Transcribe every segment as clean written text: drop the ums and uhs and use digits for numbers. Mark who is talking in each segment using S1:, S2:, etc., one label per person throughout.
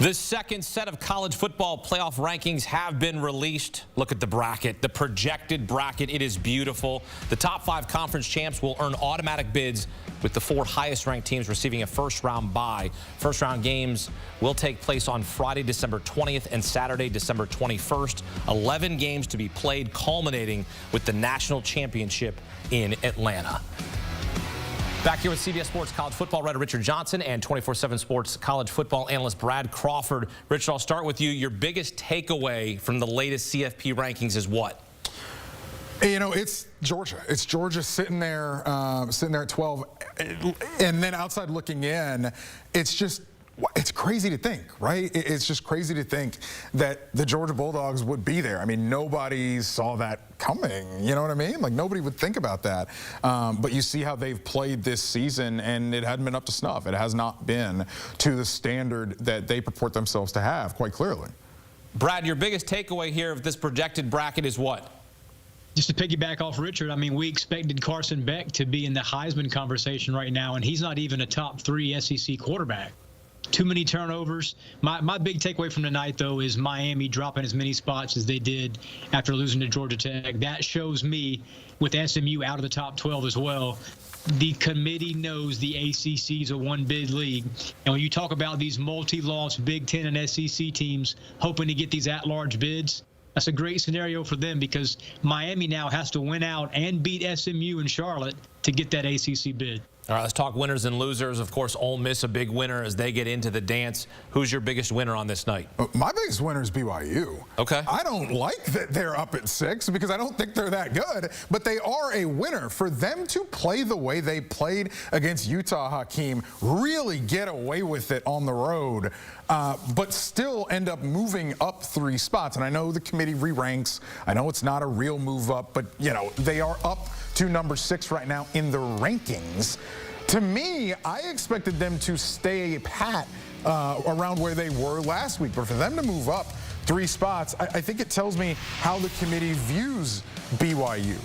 S1: The second set of college football playoff rankings have been released. Look at the bracket, the projected bracket. It is beautiful. The top 5 conference champs will earn automatic bids, with the 4 highest ranked teams receiving a first-round bye. First-round games will take place on Friday, December 20th and Saturday, December 21st. 11 games to be played, culminating with the national championship in Atlanta. Back here with CBS Sports college football writer Richard Johnson and 24/7 Sports college football analyst Brad Crawford. Richard, I'll start with you. Your biggest takeaway from the latest CFP rankings is what?
S2: You know, it's Georgia. It's Georgia sitting there at 12, and then outside looking in, it's crazy to think, right? It's just crazy to think that the Georgia Bulldogs would be there. I mean, nobody saw that coming. You know what I mean? Like, nobody would think about that. But you see how they've played this season, and it hadn't been up to snuff. It has not been to the standard that they purport themselves to have, quite clearly.
S1: Brad, your biggest takeaway here of this projected bracket is what?
S3: Just to piggyback off Richard, I mean, we expected Carson Beck to be in the Heisman conversation right now, and he's not even a top 3 SEC quarterback. Too many turnovers. My big takeaway from tonight, though, is Miami dropping as many spots as they did after losing to Georgia Tech. That shows me, with SMU out of the top 12 as well, the committee knows the ACC is a one-bid league. And when you talk about these multi-loss Big Ten and SEC teams hoping to get these at-large bids, that's a great scenario for them, because Miami now has to win out and beat SMU and Charlotte to get that ACC bid.
S1: All right, let's talk winners and losers. Of course, Ole Miss a big winner as they get into the dance. Who's your biggest winner on this night?
S2: My biggest winner is BYU.
S1: Okay.
S2: I don't like that they're up at 6 because I don't think they're that good, but they are a winner. For them to play the way they played against Utah, Hakeem, really get away with it on the road, but still end up moving up 3 spots. And I know the committee re-ranks. I know it's not a real move up, but, you know, they are up to number 6 right now in the rankings. To me, I expected them to stay pat around where they were last week, but for them to move up 3 spots, I think it tells me how the committee views BYU.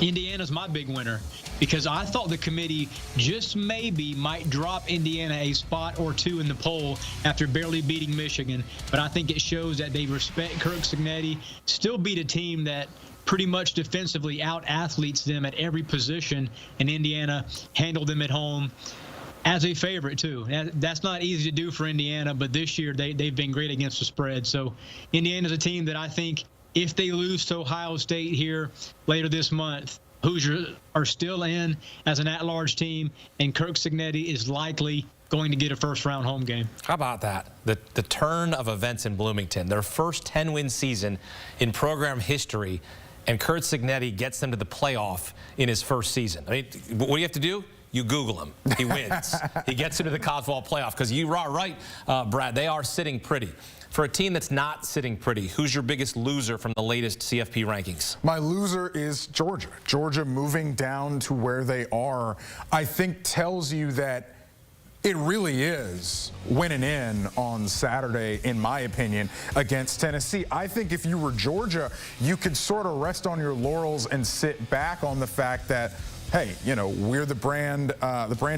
S3: Indiana's my big winner, because I thought the committee just maybe might drop Indiana a spot or 2 in the poll after barely beating Michigan. But I think it shows that they respect Kirk Cignetti, still beat a team that pretty much defensively out-athletes them at every position, and Indiana handled them at home as a favorite, too. That's not easy to do for Indiana, but this year they've been great against the spread. So Indiana's a team that I think, if they lose to Ohio State here later this month, Hoosiers are still in as an at-large team, and Kirk Cignetti is likely going to get a first-round home game.
S1: How about that? The turn of events in Bloomington, their first 10-win season in program history, and Kirk Cignetti gets them to the playoff in his first season. I mean, what do you have to do? You Google him. He wins. He gets into the college football playoff, because you are right, Brad, they are sitting pretty. For a team that's not sitting pretty, who's your biggest loser from the latest CFP rankings?
S2: My loser is Georgia. Georgia moving down to where they are, I think, tells you that it really is winning in on Saturday, in my opinion, against Tennessee. I think if you were Georgia, you could sort of rest on your laurels and sit back on the fact that, hey, you know, we're the brand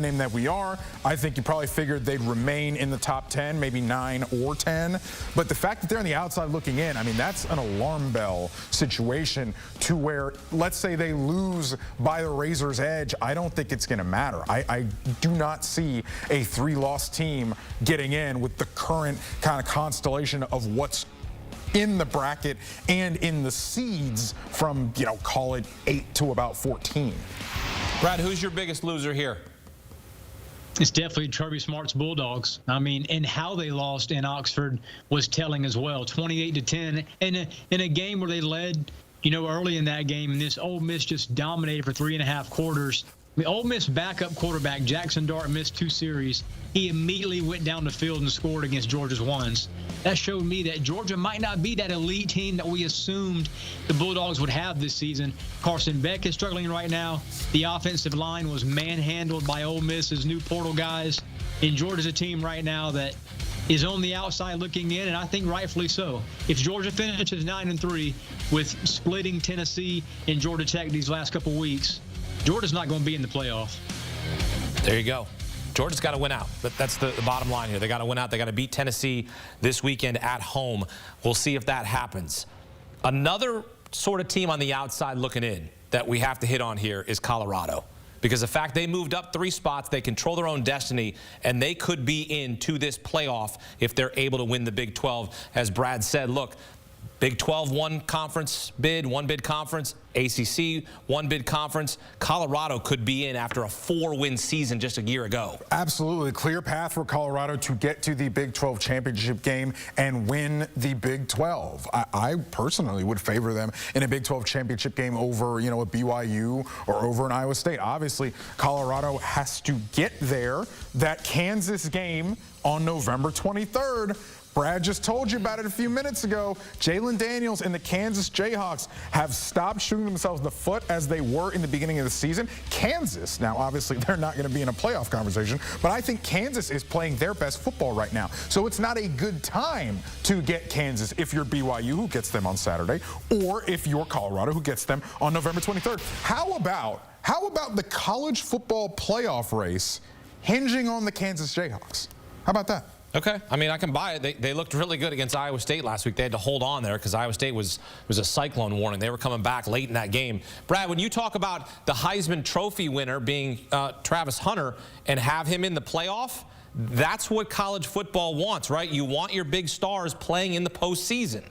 S2: name that we are. I think you probably figured they'd remain in the top 10, maybe 9 or 10. But the fact that they're on the outside looking in, I mean, that's an alarm bell situation to where, let's say they lose by the razor's edge, I don't think it's going to matter. I do not see a 3-loss team getting in with the current kind of constellation of what's in the bracket and in the seeds from, you know, call it 8 to about 14.
S1: Brad, who's your biggest loser here?
S3: It's definitely Kirby Smart's Bulldogs. I mean, and how they lost in Oxford was telling as well. 28-10 in a game where they led, you know, early in that game, and this Ole Miss just dominated for 3.5 quarters. The Ole Miss backup quarterback, Jackson Dart, missed 2 series. He immediately went down the field and scored against Georgia's ones. That showed me that Georgia might not be that elite team that we assumed the Bulldogs would have this season. Carson Beck is struggling right now. The offensive line was manhandled by Ole Miss's new portal guys. And Georgia's a team right now that is on the outside looking in, and I think rightfully so. If Georgia finishes 9-3 with splitting Tennessee and Georgia Tech these last couple weeks, Georgia's not going to be in the playoff.
S1: There you go. Georgia's got to win out. That's the bottom line here. They got to win out. They got to beat Tennessee this weekend at home. We'll see if that happens. Another sort of team on the outside looking in that we have to hit on here is Colorado. Because the fact they moved up 3 spots, they control their own destiny, and they could be into this playoff if they're able to win the Big 12. As Brad said, look, Big 12 one bid conference, ACC one bid conference. Colorado could be in after a 4-win season just a year ago.
S2: Absolutely. Clear path for Colorado to get to the Big 12 championship game and win the Big 12. I personally would favor them in a Big 12 championship game over, you know, a BYU or over an Iowa State. Obviously, Colorado has to get there. That Kansas game on November 23rd. Brad just told you about it a few minutes ago. Jalen Daniels and the Kansas Jayhawks have stopped shooting themselves in the foot as they were in the beginning of the season. Kansas, now obviously they're not going to be in a playoff conversation, but I think Kansas is playing their best football right now. So it's not a good time to get Kansas if you're BYU, who gets them on Saturday, or if you're Colorado, who gets them on November 23rd. How about the college football playoff race hinging on the Kansas Jayhawks? How about that?
S1: Okay. I mean, I can buy it. They looked really good against Iowa State last week. They had to hold on there because Iowa State was a cyclone warning. They were coming back late in that game. Brad, when you talk about the Heisman Trophy winner being Travis Hunter and have him in the playoff, that's what college football wants, right? You want your big stars playing in the postseason.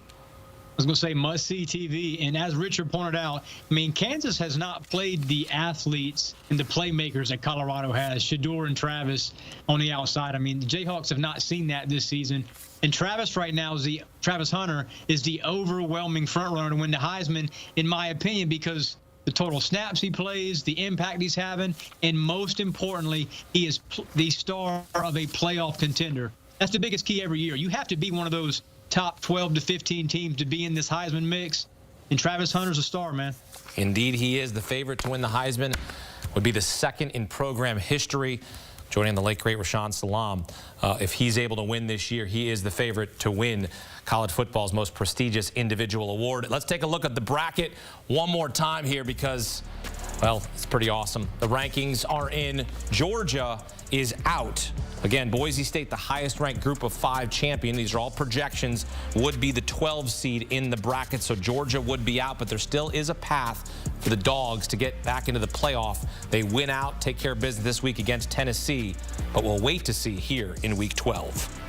S3: I was going to say must-see TV, and as Richard pointed out, I mean, Kansas has not played the athletes and the playmakers that Colorado has, Shedeur and Travis on the outside. I mean, the Jayhawks have not seen that this season, and Travis right now Travis Hunter is the overwhelming front-runner to win the Heisman, in my opinion, because the total snaps he plays, the impact he's having, and most importantly, he is the star of a playoff contender. That's the biggest key every year. You have to be one of those top 12 to 15 teams to be in this Heisman mix, and Travis Hunter's a star, man.
S1: Indeed, he is the favorite to win the Heisman. Would be the second in program history, joining the late great Rashaan Salam. If he's able to win this year, he is the favorite to win college football's most prestigious individual award. Let's take a look at the bracket one more time here because, well, it's pretty awesome. The rankings are in. Georgia is out. Again, Boise State, the highest-ranked group of 5 champion. These are all projections, would be the 12 seed in the bracket, so Georgia would be out, but there still is a path for the Dogs to get back into the playoff. They win out, take care of business this week against Tennessee, but we'll wait to see here in Week 12.